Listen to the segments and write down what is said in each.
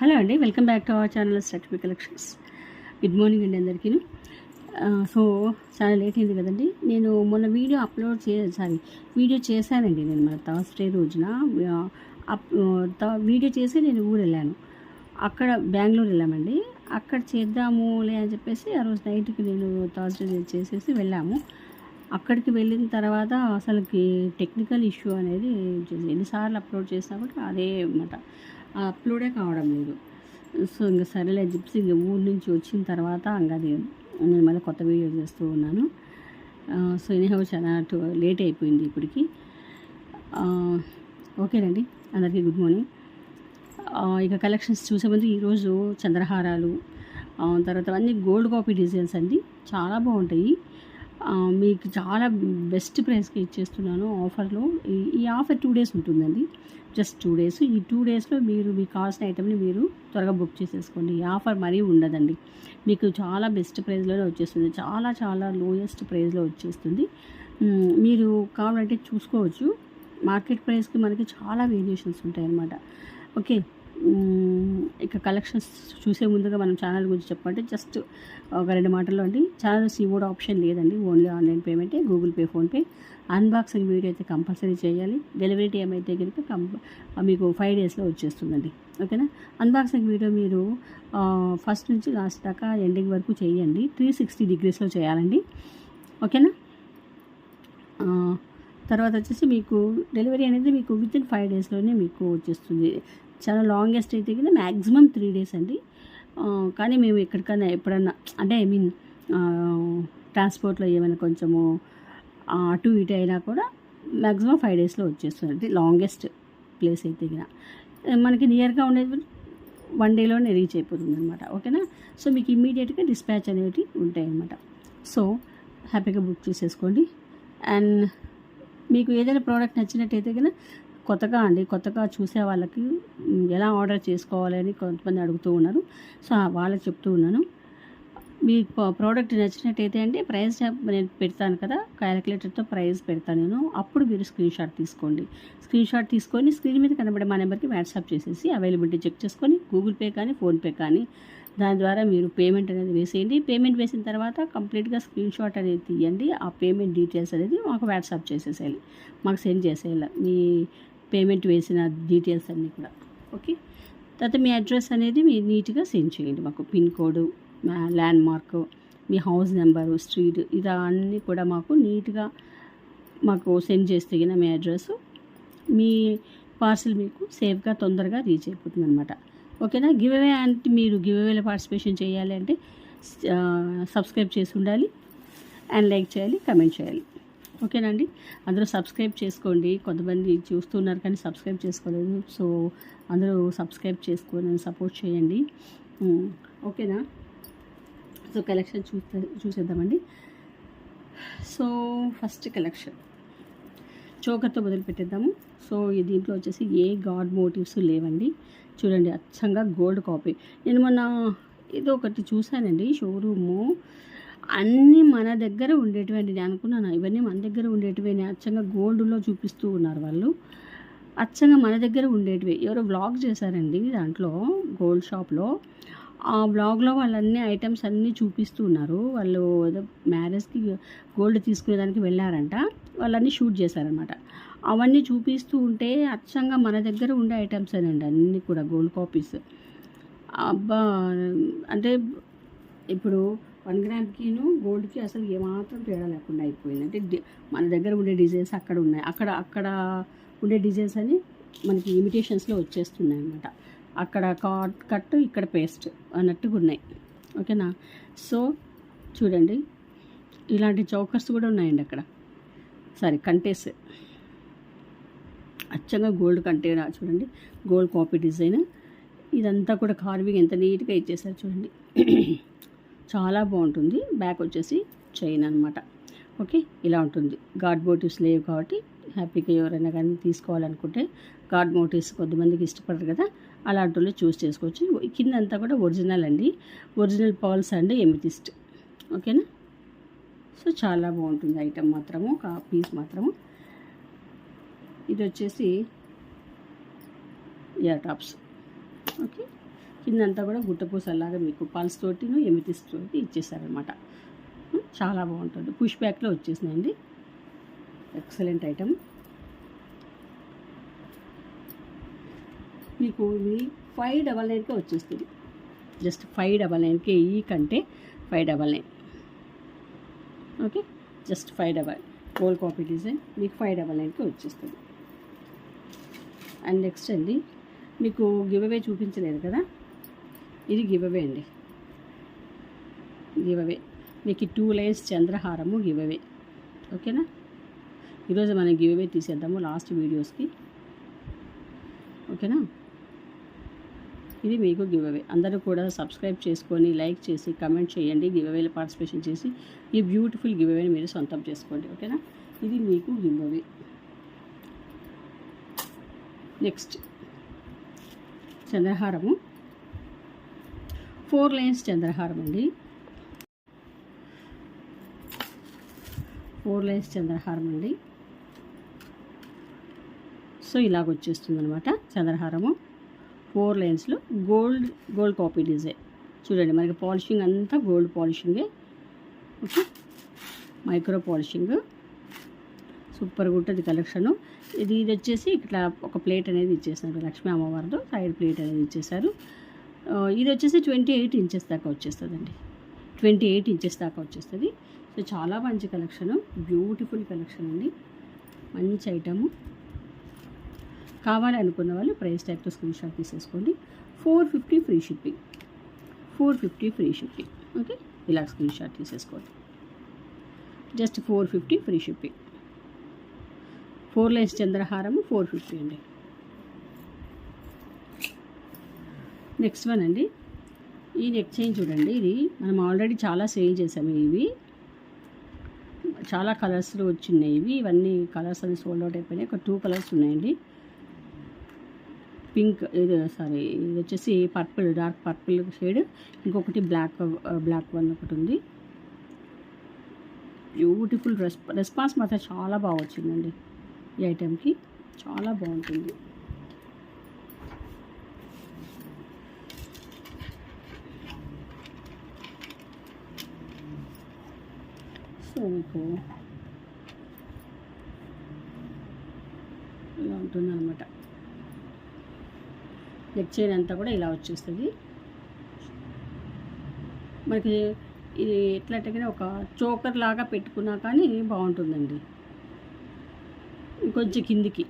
Hello అండి, welcome back to our channel స్టార్ట్వి collections. Good morning అండి అందరికీ. సో చాలా లేట్ అయింది కదండి. నేను మొన్న వీడియో చేశానండి. నేను మన థర్స్డే రోజున వీడియో చేసి నేను ఊరు వెళ్ళాను. అక్కడ బెంగళూరు వెళ్ళామండి. అక్కడ చేద్దాములే అని చెప్పేసి ఆ రోజు నైట్కి నేను థర్స్డే చేసేసి వెళ్ళాము. అక్కడికి వెళ్ళిన తర్వాత అసలుకి టెక్నికల్ ఇష్యూ అనేది ఎన్నిసార్లు అప్లోడ్ చేసినా కూడా అదే అన్నమాట, అప్లోడే కావడం లేదు. సో ఇంకా సరేలే చెప్పి ఇంక ఊరు నుంచి వచ్చిన తర్వాత ఇంకా అది నేను మళ్ళీ కొత్త వీడియో చేస్తూ ఉన్నాను. సో ఎనీహౌ చాలా లేట్ అయిపోయింది ఇప్పటికి. ఓకేనండి, అందరికీ గుడ్ మార్నింగ్. ఇక కలెక్షన్స్ చూసే ముందు ఈరోజు చంద్రహారాలు, తర్వాత అన్నీ గోల్డ్ కాపీ డిజైన్స్ అండి, చాలా బాగుంటాయి. మీకు చాలా బెస్ట్ ప్రైస్కి ఇచ్చేస్తున్నాను ఆఫర్లో. ఈ ఆఫర్ 2 days ఉంటుందండి, జస్ట్ 2 days. ఈ 2 daysలో మీరు మీకు కావాల్సిన ఐటమ్ని మీరు త్వరగా బుక్ చేసేసుకోండి. ఈ ఆఫర్ మరీ ఉండదండి, మీకు చాలా బెస్ట్ ప్రైస్లోనే వచ్చేస్తుంది. చాలా చాలా లోయెస్ట్ ప్రైస్లో వచ్చేస్తుంది. మీరు కావాలంటే చూసుకోవచ్చు. మార్కెట్ ప్రైస్కి మనకి చాలా వేరియేషన్స్ ఉంటాయి అన్నమాట. ఓకే, ఇక కలెక్షన్స్ చూసే ముందుగా మనం ఛానల్ గురించి చెప్పంటే జస్ట్ ఒక 2 మాటల్లో అండి. ఛానల్ సీఓడి ఆప్షన్ లేదండి, ఓన్లీ ఆన్లైన్ పేమెంటే, Google Pay, PhonePe. Unboxing video అయితే కంపల్సరీ చేయాలి. డెలివరీ టైం అయితే కనుక మీకు 5 daysలో వచ్చేస్తుందండి. ఓకేనా. అన్బాక్సింగ్ వీడియో మీరు ఫస్ట్ నుంచి లాస్ట్ దాకా ఎండింగ్ వరకు చేయండి. 360 degreesలో చేయాలండి. ఓకేనా. తర్వాత వచ్చేసి మీకు డెలివరీ అనేది మీకు వితిన్ 5 daysలోనే మీకు వచ్చేస్తుంది. చాలా లాంగెస్ట్ అయితే కదా మ్యాక్సిమం 3 days అండి. కానీ మేము ఎక్కడికైనా ఎప్పుడన్నా అంటే ట్రాన్స్పోర్ట్లో ఏమైనా కొంచెము అటు ఇటు అయినా కూడా మ్యాక్సిమం 5 daysలో వచ్చేస్తుంది. అంటే లాంగెస్ట్ ప్లేస్ అయితే కదా మనకి నియర్గా ఉండేది 1 dayలోనే రీచ్ అయిపోతుంది అనమాట. ఓకేనా. సో మీకు ఇమ్మీడియట్గా డిస్పాచ్ అనేవి ఉంటాయి అన్నమాట. సో హ్యాపీగా బుక్ చేసేసుకోండి. అండ్ మీకు ఏదైనా ప్రోడక్ట్ నచ్చినట్టయితే కనుక కొత్తగా చూసే వాళ్ళకి ఎలా ఆర్డర్ చేసుకోవాలని కొంతమంది అడుగుతూ ఉన్నారు. సో వాళ్ళకి చెప్తూ ఉన్నాను. మీ ప్రోడక్ట్ నచ్చినట్టయితే అంటే ప్రైస్ నేను పెడతాను కదా, క్యాలిక్యులేటర్తో ప్రైస్ పెడతాను నేను. అప్పుడు మీరు స్క్రీన్ షాట్ తీసుకొని స్క్రీన్ మీద కనబడే మా నెంబర్కి వాట్సాప్ చేసేసి అవైలబిలిటీ చెక్ చేసుకొని గూగుల్ పే కానీ ఫోన్పే కానీ దాని ద్వారా మీరు పేమెంట్ అనేది వేసేయండి. పేమెంట్ వేసిన తర్వాత కంప్లీట్గా స్క్రీన్ షాట్ అనేది తీయండి. ఆ పేమెంట్ డీటెయిల్స్ అనేది మాకు వాట్సాప్ చేసేసేయాలి, మాకు సెండ్ చేసేయాలి మీ పేమెంట్ వేసిన డీటెయిల్స్ అన్నీ కూడా. ఓకే. తర్వాత మీ అడ్రస్ అనేది మీరు నీట్గా సెండ్ చేయండి మాకు. పిన్ కోడ్, ల్యాండ్ మార్క్, మీ హౌస్ నెంబరు, స్ట్రీట్, ఇవన్నీ కూడా మాకు నీట్గా సెండ్ చేస్తే గిన మీ అడ్రస్, మీ పార్సిల్ మీకు సేఫ్గా తొందరగా రీచ్ అయిపోతుంది అనమాట. ఓకేనా. గివ్ అవే అంటే మీరు గివ్ అవేలో పార్టిసిపేషన్ చేయాలి అంటే సబ్స్క్రైబ్ చేసి ఉండాలి, అండ్ లైక్ చేయాలి, కమెంట్ చేయాలి. ఓకేనండి. అందరూ సబ్స్క్రైబ్ చేసుకోండి. కొంతమంది చూస్తున్నారు కానీ సబ్స్క్రైబ్ చేసుకోలేదు. సో అందరూ సబ్స్క్రైబ్ చేసుకొని సపోర్ట్ చేయండి. ఓకేనా. సో కలెక్షన్ చూసేద్దామండి. సో ఫస్ట్ కలెక్షన్ చోకర్తో మొదలు పెట్టేద్దాము. సో దీంట్లో వచ్చేసి ఏ గాడ్ మోటివ్స్ లేవండి. చూడండి, అచ్చంగా గోల్డ్ కాపీ. నేను మొన్న ఏదో ఒకటి చూశానండి, షోరూము అన్నీ మన దగ్గర ఉండేటివండి. నేను అనుకున్నాను ఇవన్నీ మన దగ్గర ఉండేటివే, అచ్చంగా గోల్డ్లో చూపిస్తూ ఉన్నారు వాళ్ళు. అచ్చంగా మన దగ్గర ఉండేటివి. ఎవరో వ్లాగ్ చేశారండి దాంట్లో, గోల్డ్ షాప్లో. ఆ వ్లాగ్లో వాళ్ళన్నీ ఐటమ్స్ అన్నీ చూపిస్తూ ఉన్నారు. వాళ్ళు ఏదో మ్యారేజ్కి గోల్డ్ తీసుకునేదానికి వెళ్ళారంట, వాళ్ళన్నీ షూట్ చేశారనమాట. అవన్నీ చూపిస్తూ ఉంటే అచ్చంగా మన దగ్గర ఉండే ఐటమ్స్ అనండి అన్నీ కూడా గోల్డ్ కాపీస్. అబ్బా, అంటే ఇప్పుడు 1 గ్రామ్కిను గోల్డ్కి అసలు ఏమాత్రం తేడా లేకుండా అయిపోయింది. అంటే మన దగ్గర ఉండే డిజైన్స్ అక్కడ ఉన్నాయి, అక్కడ ఉండే డిజైన్స్ అని మనకి ఇమిటేషన్స్లో వచ్చేస్తున్నాయి అన్నమాట. అక్కడ కట్ ఇక్కడ పేస్ట్ అన్నట్టుగా ఉన్నాయి. ఓకేనా. సో చూడండి, ఇలాంటి చౌకర్స్ కూడా ఉన్నాయండి అక్కడ. కంటేస్ అచ్చంగా గోల్డ్ కంటేనా చూడండి, గోల్డ్ కాపీ డిజైన్. ఇదంతా కూడా కార్వింగ్ ఎంత నీట్గా ఇచ్చేసారు చూడండి, చాలా బాగుంటుంది. బ్యాక్ వచ్చేసి చైన్ అనమాట. ఓకే, ఇలా ఉంటుంది. గాడ్ మోటివ్స్ లేవు కాబట్టి హ్యాపీగా ఎవరైనా కానీ తీసుకోవాలనుకుంటే, గాడ్ మోటివ్స్ కొంతమందికి ఇష్టపడరు కదా, అలాంటి వాళ్ళు చూస్ చేసుకోవచ్చు. కింద అంతా కూడా ఒరిజినల్ అండి, ఒరిజినల్ పర్ల్స్ అండ్ ఎమితిస్ట్. ఓకేనా. సో చాలా బాగుంటుంది ఐటమ్ మాత్రము, పీస్ మాత్రము. ఇది వచ్చేసి ఇయర్ టాప్స్. ఓకే, కిందంతా కూడా గుట్టపూసల్లాగా మీకు పల్స్ తోటి ఎమితిస్ తోటి ఇచ్చేసారనమాట. చాలా బాగుంటుంది. పుష్ బ్యాక్లో వచ్చేసినాయండి. Excellent item. మీకు ఇది 599కే వచ్చేస్తుంది. జస్ట్ 599కే, ఈ కంటే 599. Okay, just 599 gold copy design మీకు 599కే వచ్చేస్తుంది. అండ్ నెక్స్ట్ అండి, మీకు గివ్ అవే చూపించలేదు కదా, ఇది గివ్ అవే అండి. గివ్ అవే మీకు 2 లైన్స్ చంద్రహారము గివ్ అవే. ఓకేనా, ఈరోజు మనం గివ్ అవే తీసేద్దాము లాస్ట్ వీడియోస్కి. ఓకేనా, ఇది మీకు గివ్ అవే. అందరూ కూడా సబ్స్క్రైబ్ చేసుకొని లైక్ చేసి కమెంట్ చేయండి. గివ్ అవేలో పార్టిసిపేషన్ చేసి ఈ బ్యూటిఫుల్ గివ్ అవేని మీరు సొంతం చేసుకోండి. ఓకేనా, ఇది మీకు గివ్ అవే. నెక్స్ట్ చంద్రహారము 4 లైన్స్ చంద్రహారం అండి. 4 లైన్స్ చంద్రహారం అండి. సో ఇలాగ వచ్చేస్తుంది అనమాట చంద్రహారము. 4 లైన్స్లో గోల్డ్ కాపీ డిజైన్. చూడండి, మనకి పాలిషింగ్ అంతా గోల్డ్ పాలిషింగే. ఓకే, మైక్రో పాలిషింగ్ సూపర్గా ఉంటుంది కలెక్షను. ఇది వచ్చేసి ఇట్లా ఒక ప్లేట్ అనేది ఇచ్చేసారు, లక్ష్మీ అమ్మవారితో సైడ్ ప్లేట్ అనేది ఇచ్చేసారు. ఇది వచ్చేసి 28 ఇంచెస్ దాకా వచ్చేస్తుందండి. 28 ఇంచెస్ దాకా వచ్చేస్తుంది. సో చాలా మంచి కలెక్షను, బ్యూటిఫుల్ కలెక్షన్ అండి, మంచి ఐటము. కావాలి అనుకున్న వాళ్ళు ప్రైస్ ట్యాగ్తో స్క్రీన్ షాట్ తీసేసుకోండి. 450 free shipping. 450 free shipping. Okay, ఇలా స్క్రీన్ షాట్ తీసేసుకోండి. Just 450 free shipping. 4 లైన్స్ చంద్రహారము 450 అండి. నెక్స్ట్ వన్ అండి, ఈ నెక్ చైన్ చూడండి. ఇది మనం ఆల్రెడీ చాలా సేల్ చేసాము. ఇవి చాలా కలర్స్లో వచ్చినాయి. ఇవన్నీ కలర్స్ అన్ని సోల్డ్ అవుట్ అయిపోయినాయి. ఒక 2 కలర్స్ ఉన్నాయండి. పింక్, ఇది వచ్చేసి పర్పుల్, డార్క్ పర్పుల్ షేడ్, ఇంకొకటి బ్లాక్ వన్ ఒకటి ఉంది. బ్యూటిఫుల్ రెస్పాన్స్ మాత్రం చాలా బాగా వచ్చిందండి. ఈ ఐటెంకి చాలా బాగుంటుంది. సో మీకు ఇలా ఉంటుందన్నమాట. నెక్ చైన్ అంతా కూడా ఇలా వచ్చేస్తుంది. మనకి ఇది ఎట్లంటే ఒక చోకర్ లాగా పెట్టుకున్నా కానీ బాగుంటుందండి. ఇంకొంచెం కిందికి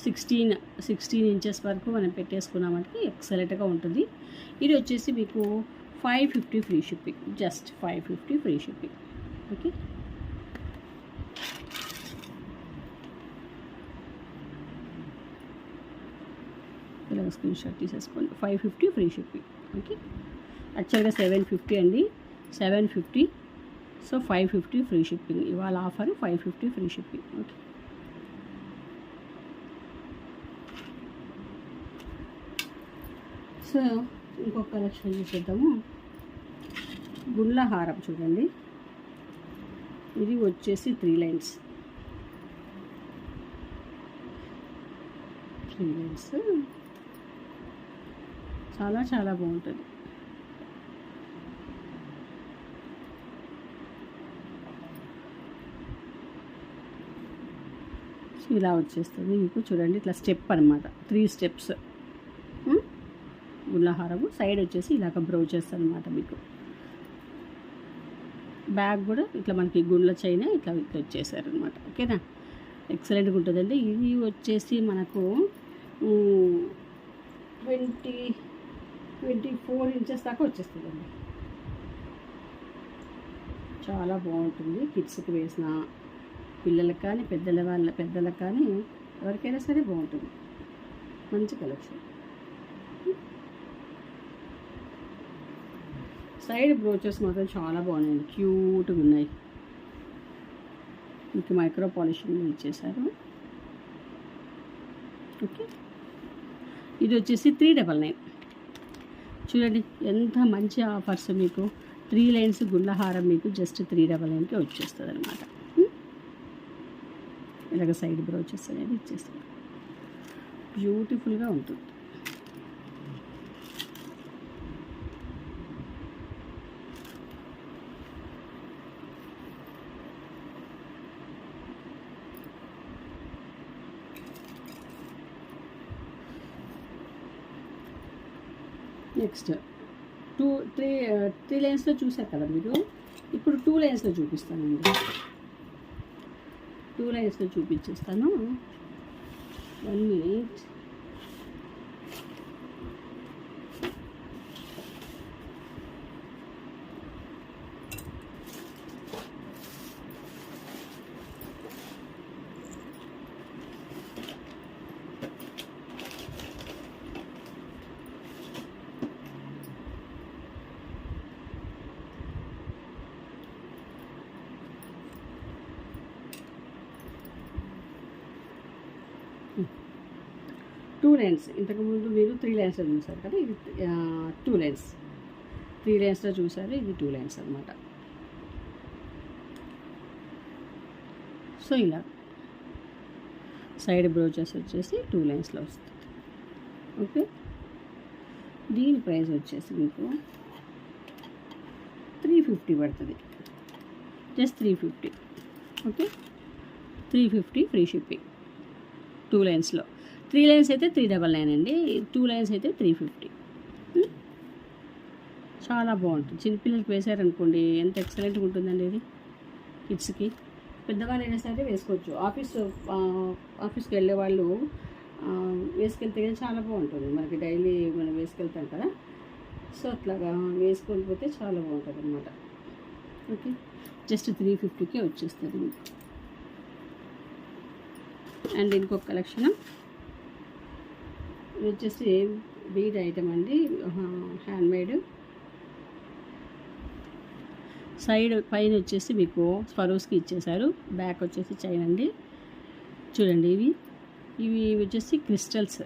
16 ఇంచెస్ వరకు మనం పెట్టేసుకున్నామంటే ఎక్సలెంట్గా ఉంటుంది. ఇది వచ్చేసి మీకు 550 free shipping. Just 550 free shipping. Okay, ఇలా స్క్రీన్ షాట్ తీసేసుకోండి. 550 ఫ్రీ షిప్పింగ్. ఓకే, యాక్చువల్గా 750 అండి, 750. So 550 free shipping. ఇవాళ offer 550 free shipping. Okay, so ఇంకొక కలెక్షన్ చూసేద్దాము. గుండ్ల హారం చూడండి. ఇది వచ్చేసి 3 లైన్స్. 3 లైన్స్ చాలా చాలా బాగుంటుంది. ఇలా వచ్చేస్తుంది మీకు. చూడండి, ఇట్లా స్టెప్ అనమాట, 3 స్టెప్స్ గుళ్ళహారము. సైడ్ వచ్చేసి ఇలాగ బ్రౌచెస్ అనమాట. మీకు బ్యాగ్ కూడా ఇట్లా మనకి గుండ్ల చైన్ ఇట్లా వచ్చేసారనమాట. ఓకేనా, ఎక్సలెంట్గా ఉంటుందండి. ఇది వచ్చేసి మనకు 24 ఇంచెస్ దాకా వచ్చేస్తుందండి. చాలా బాగుంటుంది. కిడ్స్కి వేసిన పిల్లలకు కానీ పెద్దలకు కానీ ఎవరికైనా సరే బాగుంటుంది. మంచి కలెక్షన్. సైడ్ బ్రోచెస్ మాత్రం చాలా బాగున్నాయండి, క్యూట్గా ఉన్నాయి. మీకు మైక్రో పాలిషింగ్ ఇచ్చేసారు. ఓకే, ఇది వచ్చేసి 399. చూడండి ఎంత మంచి ఆఫర్స్. మీకు 3 లైన్స్ గుండ్లహారం మీకు జస్ట్ 399కి వచ్చేస్తుంది అనమాట. ఇలాగ సైడ్ బ్రోచెస్ అనేది ఇచ్చేస్తారు. బ్యూటిఫుల్గా ఉంటుంది. నెక్స్ట్ టూ త్రీ త్రీ లైన్స్లో చూసారు కదా మీరు, ఇప్పుడు 2 లైన్స్లో చూపిస్తానండి. 2 లైన్స్లో చూపించేస్తాను. 1 minute. టూ లైన్స్, ఇంతకుముందు మీరు 3 లైన్స్లో చూసారు కదా, ఇది 2 లైన్స్. 3 లైన్స్లో చూసారు, ఇది 2 లైన్స్ అనమాట. సో ఇలా సైడ్ బ్రోచెస్ వచ్చేసి 2 లైన్స్లో వస్తుంది. ఓకే, దీని ప్రైస్ వచ్చేసి మీకు 350 పడుతుంది, జస్ట్ 350. Okay, 350 free shipping. 2 లైన్స్లో. 3 లైన్స్ అయితే 399 అండి, 2 లైన్స్ అయితే 350. చాలా బాగుంటుంది. చిన్నపిల్లలకి వేసారనుకోండి ఎంత ఎక్సలెంట్గా ఉంటుందండి ఇది. కిడ్స్కి, పెద్దవాళ్ళైనా సరే వేసుకోవచ్చు. ఆఫీస్కి వెళ్ళే వాళ్ళు వేసుకెళ్తే కానీ చాలా బాగుంటుంది. మనకి డైలీ మనం వేసుకెళ్తాం కదా, సో అట్లాగా వేసుకొని పోతే చాలా బాగుంటుంది అనమాట. ఓకే, జస్ట్ 350కే వచ్చేస్తుంది మీకు. అండ్ ఇంకొక కలెక్షన్ ఇది వచ్చేసి బీడ్ ఐటమ్ అండి, హ్యాండ్మేడ్. సైడ్ పైన వచ్చేసి మీకు స్వరోస్కి ఇచ్చేసారు, బ్యాక్ వచ్చేసి చైన్ అండి. చూడండి, ఇవి వచ్చేసి క్రిస్టల్స్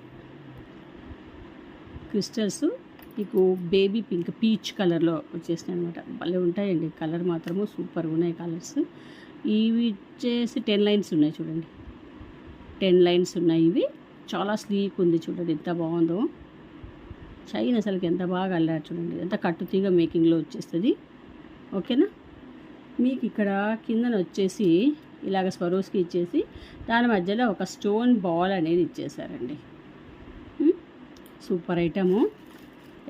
మీకు బేబీ పింక్ పీచ్ కలర్లో వచ్చేసినాయి అనమాట. భలే ఉంటాయండి, కలర్ మాత్రము సూపర్ ఉన్నాయి కలర్స్. ఇవి వచ్చేసి 10 లైన్స్ ఉన్నాయి చూడండి, 10 లైన్స్ ఉన్నాయి. ఇవి చాలా స్లీక్ ఉంది, చూడండి ఎంత బాగుందో. చైన్ అసలుకి ఎంత బాగా అల్లారు చూడండి, ఎంత కట్టుతీగ మేకింగ్లో వచ్చేస్తుంది. ఓకేనా, మీకు ఇక్కడ కిందన వచ్చేసి ఇలాగ స్వరోస్కి ఇచ్చేసి దాని మధ్యలో ఒక స్టోన్ బాల్ అనేది ఇచ్చేసారండి. సూపర్ ఐటము,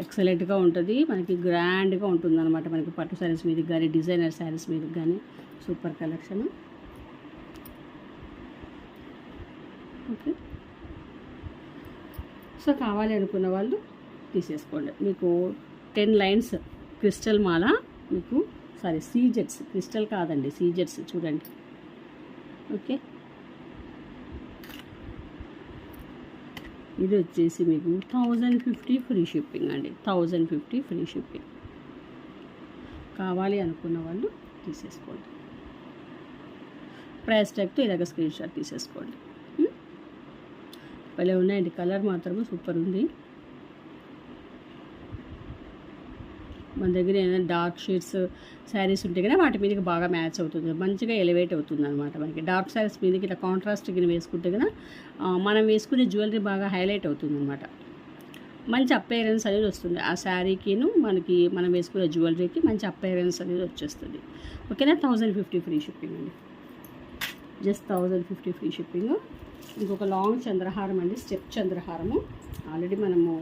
ఎక్సలెంట్గా ఉంటుంది, మనకి గ్రాండ్గా ఉంటుంది అనమాట. మనకి పట్టు శారీస్ మీదకి కానీ డిజైనర్ శారీస్ మీదకి కానీ సూపర్ కలెక్షన్. ఓకే, సో కావాలి అనుకున్న వాళ్ళు తీసేసుకోండి. మీకు 10 లైన్స్ క్రిస్టల్ మాల మీకు, సారీ సీజెట్స్, క్రిస్టల్ కాదండి సీజెట్స్ చూడండి. ఓకే, ఇది వచ్చేసి మీకు 1050 ఫ్రీ షిప్పింగ్ అండి, 1050 ఫ్రీ షిప్పింగ్. కావాలి అనుకున్న వాళ్ళు తీసేసుకోండి. ప్రైస్ ట్యాగ్తో ఇలాగ స్క్రీన్ షాట్ తీసేసుకోండి. భలే ఉన్నాయండి, కలర్ మాత్రమే సూపర్ ఉంది. మన దగ్గర ఏదైనా డార్క్ షేడ్స్ శారీస్ ఉంటే కదా వాటి మీదకి బాగా మ్యాచ్ అవుతుంది, మంచిగా ఎలివేట్ అవుతుంది అనమాట. మనకి డార్క్ శారీస్ మీదకి ఇట్లా కాంట్రాస్ట్ కింద వేసుకుంటే కదా మనం వేసుకునే జ్యువెలరీ బాగా హైలైట్ అవుతుంది అనమాట. మంచి అప్పేరెన్స్ అనేది వస్తుంది ఆ శారీకిను, మనకి మనం వేసుకునే జ్యువెలరీకి మంచి అప్పేరెన్స్ అనేది వచ్చేస్తుంది. ఓకేనా, 1050 ఫ్రీ షిప్పింగ్ అండి, జస్ట్ 1050 ఫ్రీ షిప్పింగ్. ఇంకొక లాంగ్ చంద్రహారం అండి, స్టెప్ చంద్రహారము. ఆల్రెడీ మనము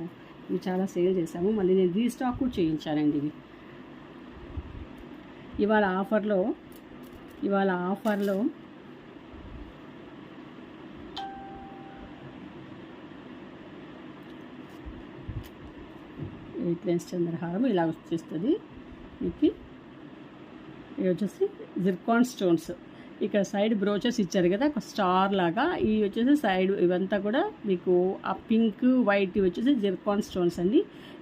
ఇవి చాలా సేల్ చేసాము, మళ్ళీ నేను రీస్టాక్ కూడా చేయించానండి. ఇవి ఇవాళ ఆఫర్లో 8 లైన్స్ చంద్రహారం ఇలా వచ్చేస్తుంది మీకు. ఇది వచ్చేసి జిర్కాన్ స్టోన్స్, ఇక్కడ సైడ్ బ్రోచెస్ ఇచ్చారు కదా ఒక స్టార్ లాగా, ఇవి వచ్చేసి సైడ్ ఇవంతా కూడా మీకు ఆ పింక్ వైట్ వచ్చేసి జిర్కాన్ స్టోన్స్ అండి.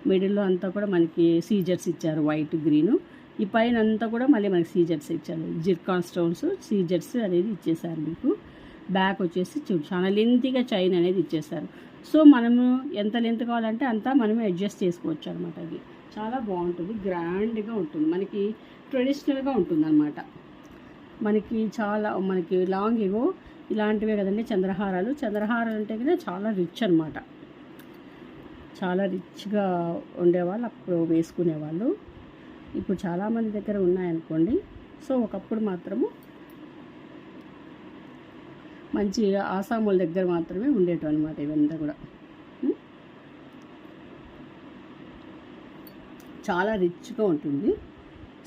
మిడిల్లో అంతా కూడా మనకి సీజర్స్ ఇచ్చారు, వైట్ గ్రీను. ఈ పైన అంతా కూడా మళ్ళీ మనకి సీజర్స్ ఇచ్చారు, జిర్కాన్ స్టోన్స్ సీజర్స్ అనేది ఇచ్చేసారు మీకు. బ్యాక్ వచ్చేసి చాలా లెంతీగా చైన్ అనేది ఇచ్చేసారు. సో మనము ఎంత లెంత్ కావాలంటే అంతా మనమే అడ్జస్ట్ చేసుకోవచ్చు అనమాట. అది చాలా బాగుంటుంది, గ్రాండ్గా ఉంటుంది, మనకి ట్రెడిషనల్గా ఉంటుంది అనమాట. మనకి లాంగ్ ఏవో ఇలాంటివే కదండి చంద్రహారాలు అంటే కదా చాలా రిచ్ అనమాట. చాలా రిచ్గా ఉండేవాళ్ళు అప్పుడు వేసుకునేవాళ్ళు, ఇప్పుడు చాలామంది దగ్గర ఉన్నాయనుకోండి. సో ఒకప్పుడు మాత్రము మంచి ఆసాముల దగ్గర మాత్రమే ఉండేటం అనమాట ఇవంతా కూడా. చాలా రిచ్గా ఉంటుంది.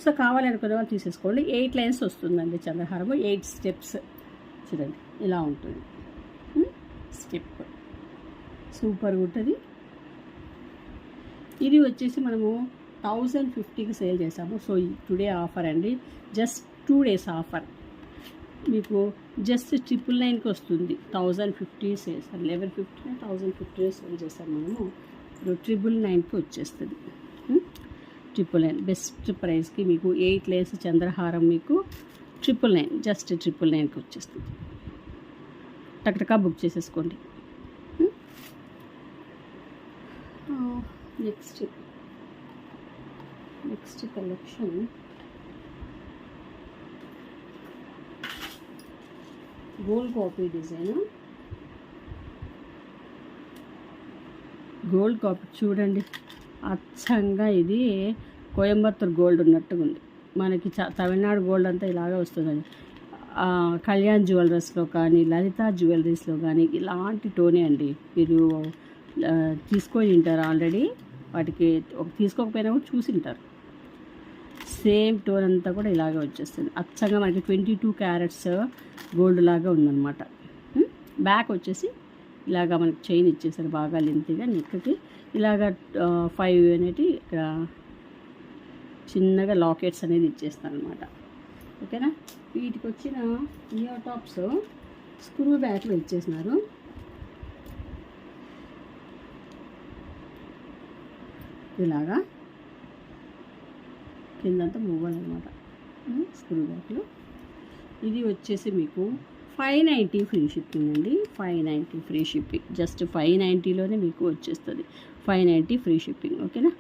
సో కావాలనుకునే వాళ్ళు తీసేసుకోండి. 8 లైన్స్ వస్తుందండి చంద్రహారము, 8 స్టెప్స్. చూడండి ఇలా ఉంటుంది స్టెప్, సూపర్గా ఉంటుంది. ఇది వచ్చేసి మనము 1050కి సేల్ చేసాము. సో టుడే ఆఫర్ అండి, జస్ట్ 2 days ఆఫర్. మీకు జస్ట్ 999కి వస్తుంది. 1050 సేల్స్, 1150 1050 సేల్ చేసాము మనము. ఇప్పుడు 999కి వచ్చేస్తుంది. 999 బెస్ట్ ప్రైస్కి మీకు 8 లైన్స్ చంద్రహారం మీకు 999, జస్ట్ 999కి వచ్చేస్తుంది. టక్టకా బుక్ చేసేసుకోండి. Next collection gold copy design. Gold copy చూడండి, అచ్చంగా ఇది కోయంబత్తూర్ గోల్డ్ ఉన్నట్టుగా ఉంది. మనకి తమిళనాడు గోల్డ్ అంతా ఇలాగే వస్తుందండి. కళ్యాణ్ జ్యువెలరీస్లో కానీ, లలిత జ్యువెలరీస్లో కానీ ఇలాంటి టోనే అండి. మీరు తీసుకొని ఉంటారు ఆల్రెడీ, వాటికి తీసుకోకపోయినా కూడా చూసి ఉంటారు. సేమ్ టోన్ అంతా కూడా ఇలాగే వచ్చేస్తుంది. అచ్చంగా మనకి 22 క్యారెట్స్ గోల్డ్ లాగా ఉందన్నమాట. బ్యాక్ వచ్చేసి ఇలాగా మనకి చైన్ ఇచ్చేసారు బాగా లెంతీగా. నెక్కి ఇలాగ 5 అనేటి ఇక్కడ చిన్నగా లాకెట్స్ అనేది ఇచ్చేస్తాను అనమాట. ఓకేనా. వీటికి వచ్చిన ఇయర్ టాప్స్ స్క్రూ బ్యాక్లో ఇచ్చేసినారు. ఇలాగా కిందంతా మూవాలన్నమాట స్క్రూ బ్యాక్లో. ఇది వచ్చేసి మీకు 590 ఫ్రీ షిప్పింగ్ అండి. 590 ఫ్రీ షిప్పింగ్, జస్ట్ 590లోనే మీకు వచ్చేస్తుంది. 590 ఫ్రీ షిప్పింగ్. ఓకేనా.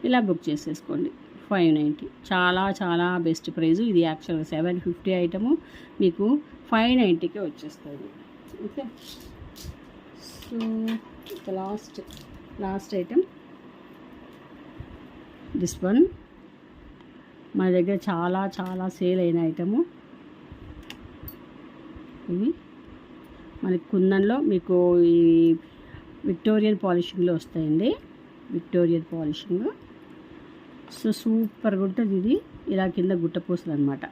ఇలా బుక్ చేసేసుకోండి. 590 చాలా చాలా బెస్ట్ ప్రైజు. ఇది యాక్చువల్గా 750 ఐటము మీకు 590కే వచ్చేస్తుంది. ఓకే. సో ఇక లాస్ట్ ఐటమ్ దిస్ వన్. మన దగ్గర చాలా చాలా సేల్ అయిన ఐటము ఇవి. మనకి కుందన్లో మీకు ఈ విక్టోరియన్ పాలిషింగ్లో వస్తాయండి. Victorian polishing. సో సూపర్గా ఉంటుంది ఇది. ఇలా కింద గుట్టపూసలు అనమాట.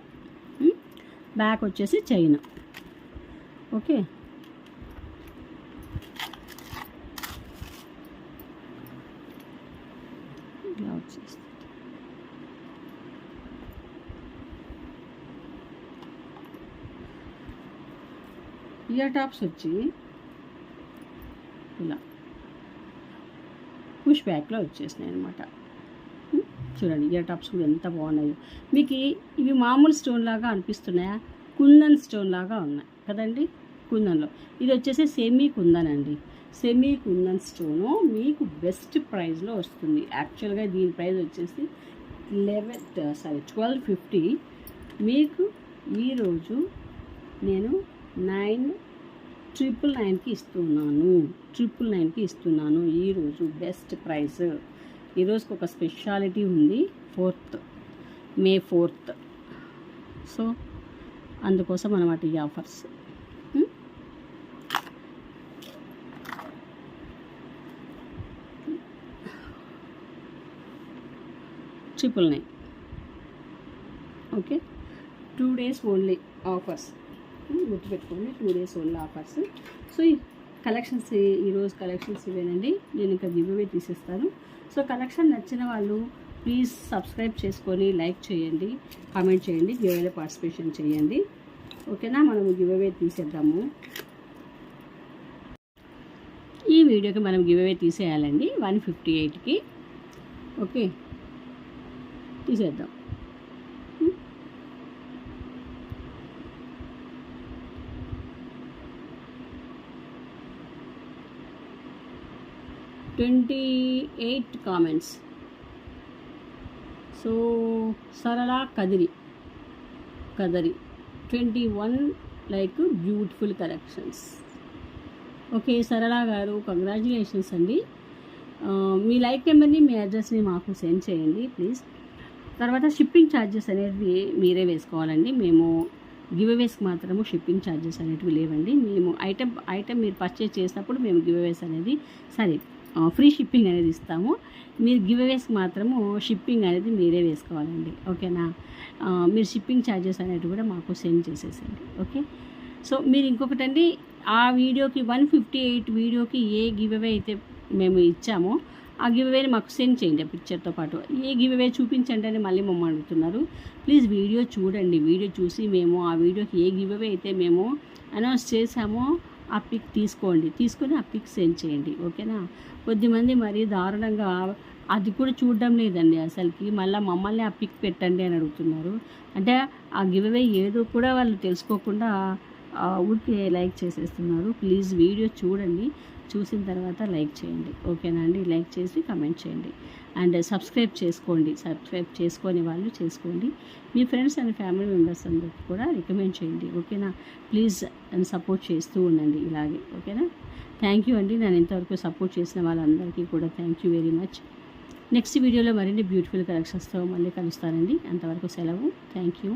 బ్యాక్ వచ్చేసి చైన్. ఓకే. ఇలా వచ్చేసి ఇయర్ టాప్స్ వచ్చి ఇలా పుష్ బ్యాక్లో వచ్చేసినాయి అనమాట. చూడండి ఇయర్ టాప్స్ కూడా ఎంత బాగున్నాయో. మీకు ఇవి మామూలు స్టోన్ లాగా అనిపిస్తున్నాయా? కుందన్ స్టోన్ లాగా ఉన్నాయి కదండి కుందన్లో. ఇది వచ్చేసి సెమీ కుందన్ అండి. సెమీ కుందన్ స్టోను మీకు బెస్ట్ ప్రైస్లో వస్తుంది. యాక్చువల్గా దీని ప్రైస్ వచ్చేసి 1250. మీకు ఈరోజు నేను 999కి ఇస్తున్నాను. 999కి ఇస్తున్నాను ఈరోజు బెస్ట్ ప్రైస్. ఈరోజుకి ఒక స్పెషాలిటీ ఉంది, May 4th. సో అందుకోసం అన్నమాట ఈ offers. 999. Okay. 2 days only offers. గుర్తుపెట్టుకోండి, 2 days ఓన్లీ ఆఫర్స్. సో ఈ కలెక్షన్స్, ఈరోజు కలెక్షన్స్ ఇవేనండి. నేను ఇంకా గివ్అవే తీసేస్తాను. సో కలెక్షన్ నచ్చిన వాళ్ళు ప్లీజ్ సబ్స్క్రైబ్ చేసుకొని లైక్ చేయండి, కామెంట్ చేయండి, గివ్అవేలో పార్టిసిపేషన్ చేయండి. ఓకేనా. మనము గివ్అవే తీసేద్దాము. ఈ వీడియోకి మనం గివ్అవే తీసేయాలండి 158కి. ఓకే, తీసేద్దాం. $28 కామెంట్స్. సో సరళ Kadiri 21 like beautiful collections. Okay సరళ గారు, కంగ్రాచులేషన్స్ అండి. మీ లైక్ నెంబర్ని, మీ అడ్రస్ని మాకు సెండ్ చేయండి ప్లీజ్. తర్వాత షిప్పింగ్ ఛార్జెస్ అనేవి మీరే వేసుకోవాలండి. మేము గివ్అవేస్కి మాత్రము షిప్పింగ్ ఛార్జెస్ అనేటివి లేవండి. మేము ఐటమ్ మీరు పర్చేజ్ చేసినప్పుడు మేము గివ్అవేస్ అనేది ఫ్రీ షిప్పింగ్ అనేది ఇస్తాము. మీరు గివ్ అవేస్కి మాత్రము షిప్పింగ్ అనేది మీరే వేసుకోవాలండి. ఓకేనా? మీరు షిప్పింగ్ ఛార్జెస్ అనేవి కూడా మాకు సెండ్ చేసేసండి. ఓకే. సో మీరు ఇంకొకటండి, ఆ వీడియోకి 158 వీడియోకి ఏ గివ్ అవే అయితే మేము ఇచ్చామో ఆ గివ్ అవేని మాకు సెండ్ చేయండి ఆ పిక్చర్తో పాటు. ఏ గివ్ అవే చూపించండి అని మళ్ళీ మమ్మల్ని అడుగుతున్నారు. ప్లీజ్ వీడియో చూడండి. వీడియో చూసి మేము ఆ వీడియోకి ఏ గివ్ అవే అయితే మేము అనౌన్స్ చేసామో ఆ పిక్ తీసుకొని ఆ పిక్ సెండ్ చేయండి. ఓకేనా? కొద్దిమంది మరీ దారుణంగా అది కూడా చూడడం లేదండి అసలుకి. మళ్ళీ మమ్మల్ని ఆ పిక్ పెట్టండి అని అడుగుతున్నారు. అంటే ఆ గివ్ అవే ఏదో కూడా వాళ్ళు తెలుసుకోకుండా ఊరికే లైక్ చేసేస్తున్నారు. ప్లీజ్ వీడియో చూడండి. చూసిన తర్వాత లైక్ చేయండి. ఓకేనా అండి? లైక్ చేసి కమెంట్ చేయండి. అండ్ సబ్స్క్రైబ్ చేసుకోండి. సబ్స్క్రైబ్ చేసుకొని వాళ్ళు చేసుకోండి. మీ ఫ్రెండ్స్ అండ్ ఫ్యామిలీ మెంబర్స్ అందరికీ కూడా రికమెండ్ చేయండి. ఓకేనా? ప్లీజ్ నన్ను సపోర్ట్ చేస్తూ ఉండండి ఇలాగే. ఓకేనా? థ్యాంక్ యూ అండి. నన్ను ఇంతవరకు సపోర్ట్ చేసిన వాళ్ళందరికీ కూడా thank you very much. Next వీడియోలో మరిన్ని బ్యూటిఫుల్ కలెక్షన్స్తో మళ్ళీ కలుస్తానండి. అంతవరకు సెలవు. Thank you.